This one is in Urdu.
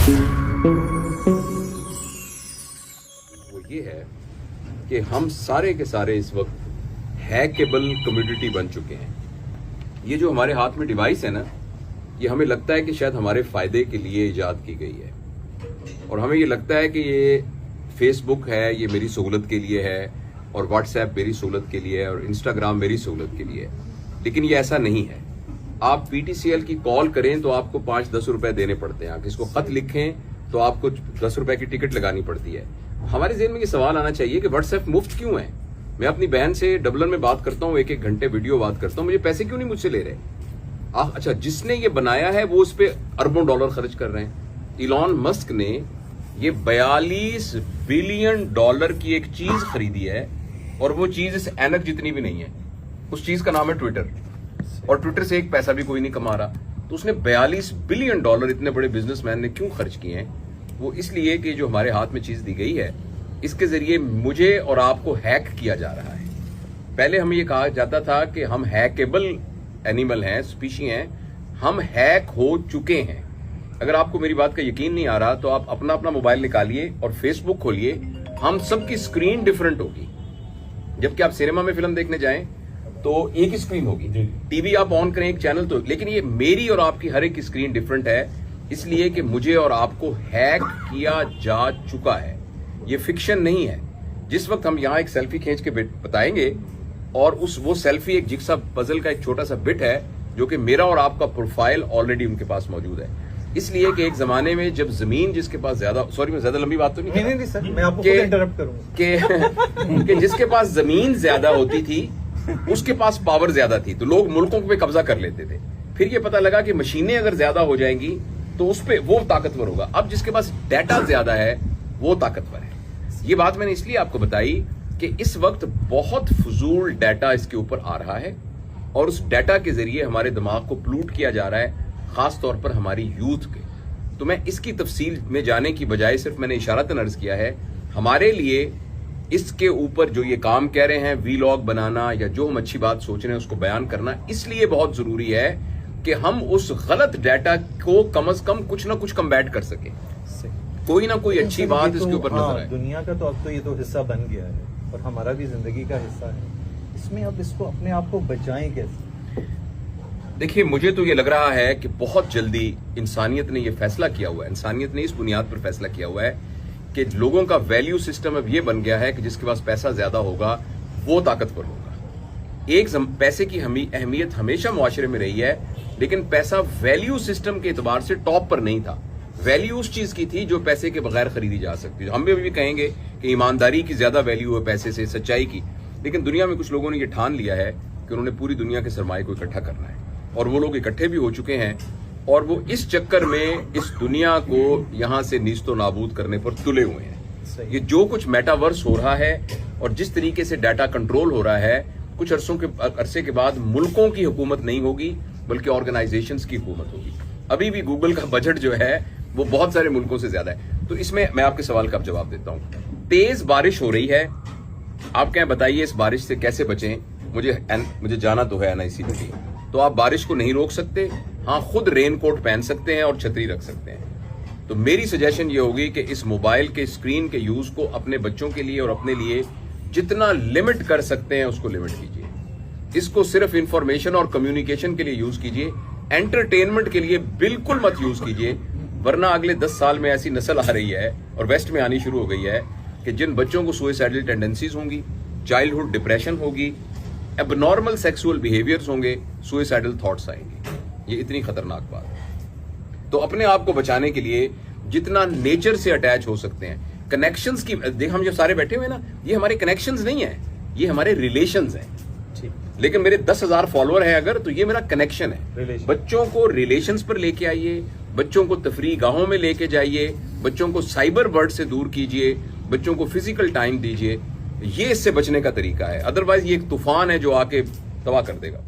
وہ یہ ہے کہ ہم سارے کے سارے اس وقت ہیکیبل کمیونٹی بن چکے ہیں. یہ جو ہمارے ہاتھ میں ڈیوائس ہے نا، یہ ہمیں لگتا ہے کہ شاید ہمارے فائدے کے لیے ایجاد کی گئی ہے، اور ہمیں یہ لگتا ہے کہ یہ فیس بک ہے یہ میری سہولت کے لیے ہے، اور واٹس ایپ میری سہولت کے لیے ہے، اور انسٹاگرام میری سہولت کے لیے ہے. لیکن یہ ایسا نہیں ہے. آپ پی ٹی سی ایل کی کال کریں تو آپ کو 5-10 روپے دینے پڑتے ہیں. آپ کسی کو خط لکھیں تو آپ کو 10 روپے کی ٹکٹ لگانی پڑتی ہے. ہمارے ذہن میں یہ سوال آنا چاہیے کہ واٹس ایپ مفت کیوں ہے؟ میں اپنی بہن سے ڈبلن میں بات کرتا ہوں، 1 گھنٹے ویڈیو بات کرتا ہوں، مجھے پیسے کیوں نہیں مجھ سے لے رہے؟ اچھا، جس نے یہ بنایا ہے وہ اس پہ اربوں ڈالر خرچ کر رہے ہیں. ایلان مسک نے یہ 42 بلین ڈالر کی ایک چیز خریدی ہے، اور وہ چیز اس اینک جتنی بھی نہیں ہے. اس چیز کا نام ہے ٹویٹر، اور ٹویٹر سے ایک پیسہ بھی کوئی نہیں کما رہا. تو اس نے 42 بلین ڈالر اتنے بڑے بزنس مین نے کیوں خرچ کیے ہیں؟ وہ اس لیے کہ جو ہمارے ہاتھ میں چیز دی گئی ہے اس کے ذریعے مجھے اور آپ کو ہیک کیا جا رہا ہے. پہلے ہمیں یہ کہا جاتا تھا کہ ہم ہیکیبل اینیمل ہیں، اسپیشی ہیں. ہم ہیک ہو چکے ہیں. اگر آپ کو میری بات کا یقین نہیں آ رہا تو آپ اپنا موبائل نکالیے اور فیس بک کھولیے. ہم سب کی اسکرین ڈفرنٹ ہوگی. جبکہ آپ سینما میں فلم دیکھنے جائیں تو ایک ہی اسکرین ہوگی، ٹی وی آپ آن کریں ایک چینل تو، لیکن یہ میری اور آپ کی ہر ایک اسکرین ڈفرنٹ ہے، اس لیے کہ مجھے اور آپ کو ہیک کیا جا چکا ہے. یہ فکشن نہیں ہے. جس وقت ہم یہاں ایک سیلفی کھینچ کے بتائیں گے، اور وہ سیلفی ایک جگسا پزل کا ایک چھوٹا سا بٹ ہے جو کہ میرا اور آپ کا پروفائل آلریڈی ان کے پاس موجود ہے. اس لیے کہ ایک زمانے میں جب زمین جس کے پاس زیادہ، سوری میں زیادہ لمبی بات تو نہیں سر، میں آپ کو انٹرپٹ کروں کہ جس کے پاس زمین زیادہ ہوتی تھی اس کے پاس پاور زیادہ تھی، تو لوگ ملکوں پہ قبضہ کر لیتے تھے. پھر یہ پتا لگا کہ مشینیں اگر زیادہ ہو جائیں گی تو اس پہ وہ طاقتور ہوگا. اب جس کے پاس ڈیٹا زیادہ ہے وہ طاقتور ہے. یہ بات میں نے اس لیے آپ کو بتائی کہ اس وقت بہت فضول ڈیٹا اس کے اوپر آ رہا ہے، اور اس ڈیٹا کے ذریعے ہمارے دماغ کو پلوٹ کیا جا رہا ہے، خاص طور پر ہماری یوتھ کے. تو میں اس کی تفصیل میں جانے کی بجائے صرف میں نے اشارتاً عرض کیا ہے، ہمارے لیے اس کے اوپر جو یہ کام کہہ رہے ہیں، وی لاگ بنانا یا جو ہم اچھی بات سوچ رہے ہیں اس کو بیان کرنا، اس لیے بہت ضروری ہے کہ ہم اس غلط ڈیٹا کو کم از کم کچھ نہ کچھ کمبیٹ کر سکیں. کوئی نہ کوئی اچھی بات اس کے اوپر نظر آئے. دنیا کا تو اب تو یہ تو حصہ بن گیا ہے، اور ہمارا بھی زندگی کا حصہ ہے. اس میں اب اس کو اپنے آپ کو بچائیں کیسے؟ دیکھیے، مجھے تو یہ لگ رہا ہے کہ بہت جلدی انسانیت نے یہ فیصلہ کیا ہوا ہے، انسانیت نے اس بنیاد پر فیصلہ کیا ہوا ہے کہ لوگوں کا ویلیو سسٹم اب یہ بن گیا ہے کہ جس کے پاس پیسہ زیادہ ہوگا وہ طاقتور ہوگا. پیسے کی اہمیت ہمیشہ معاشرے میں رہی ہے، لیکن پیسہ ویلیو سسٹم کے اعتبار سے ٹاپ پر نہیں تھا. ویلیو اس چیز کی تھی جو پیسے کے بغیر خریدی جا سکتی. ہم بھی کہیں گے کہ ایمانداری کی زیادہ ویلیو ہے پیسے سے، سچائی کی. لیکن دنیا میں کچھ لوگوں نے یہ ٹھان لیا ہے کہ انہوں نے پوری دنیا کے سرمایہ کو اکٹھا کرنا ہے، اور وہ لوگ اکٹھے بھی ہو چکے ہیں، اور وہ اس چکر میں اس دنیا کو یہاں سے نیست و نابود کرنے پر تلے ہوئے ہیں. یہ جو کچھ میٹاورس ہو رہا ہے اور جس طریقے سے ڈیٹا کنٹرول ہو رہا ہے، کچھ عرصے کے بعد ملکوں کی حکومت نہیں ہوگی بلکہ آرگنائزیشنز کی حکومت ہوگی. ابھی بھی گوگل کا بجٹ جو ہے وہ بہت سارے ملکوں سے زیادہ ہے. تو اس میں آپ کے سوال کا جواب دیتا ہوں. تیز بارش ہو رہی ہے، آپ کہیں بتائیے اس بارش سے کیسے بچیں؟ مجھے جانا تو ہے NIC میں بھی. تو آپ بارش کو نہیں روک سکتے، ہاں خود رین کوٹ پہن سکتے ہیں اور چھتری رکھ سکتے ہیں. تو میری سجیشن یہ ہوگی کہ اس موبائل کے اسکرین کے یوز کو اپنے بچوں کے لیے اور اپنے لیے جتنا لمٹ کر سکتے ہیں اس کو لمٹ کیجیے. اس کو صرف انفارمیشن اور کمیونیکیشن کے لیے یوز کیجیے، انٹرٹینمنٹ کے لیے بالکل مت یوز کیجیے. ورنہ اگلے 10 سال میں ایسی نسل آ رہی ہے اور ویسٹ میں آنی شروع ہو گئی ہے کہ جن بچوں کو سوئسائڈل ٹینڈنسیز ہوں گی، چائلڈہڈ ڈپریشن ہوگی، اب نارمل سیکسول بیہیویئرز ہوں گے، سوئسائڈل تھاٹس آئیں گے. یہ اتنی خطرناک بات ہے. تو اپنے آپ کو بچانے کے لیے جتنا نیچر سے اٹیچ ہو سکتے ہیں، کنیکشنز کی دیکھ، ہم جو سارے بیٹھے ہوئے نا، یہ ہمارے کنیکشنز نہیں ہیں، یہ ہمارے ریلیشنز ہیں. لیکن میرے 10,000 فالوور ہیں اگر، تو یہ میرا کنیکشن ہے. بچوں کو ریلیشنز پر لے کے آئیے، بچوں کو تفریح گاہوں میں لے کے جائیے، بچوں کو سائبر برڈ سے دور کیجیے، بچوں کو فزیکل ٹائم دیجیے. یہ اس سے بچنے کا طریقہ ہے. ادروائز یہ ایک طوفان ہے جو آ کے تباہ کر دے گا.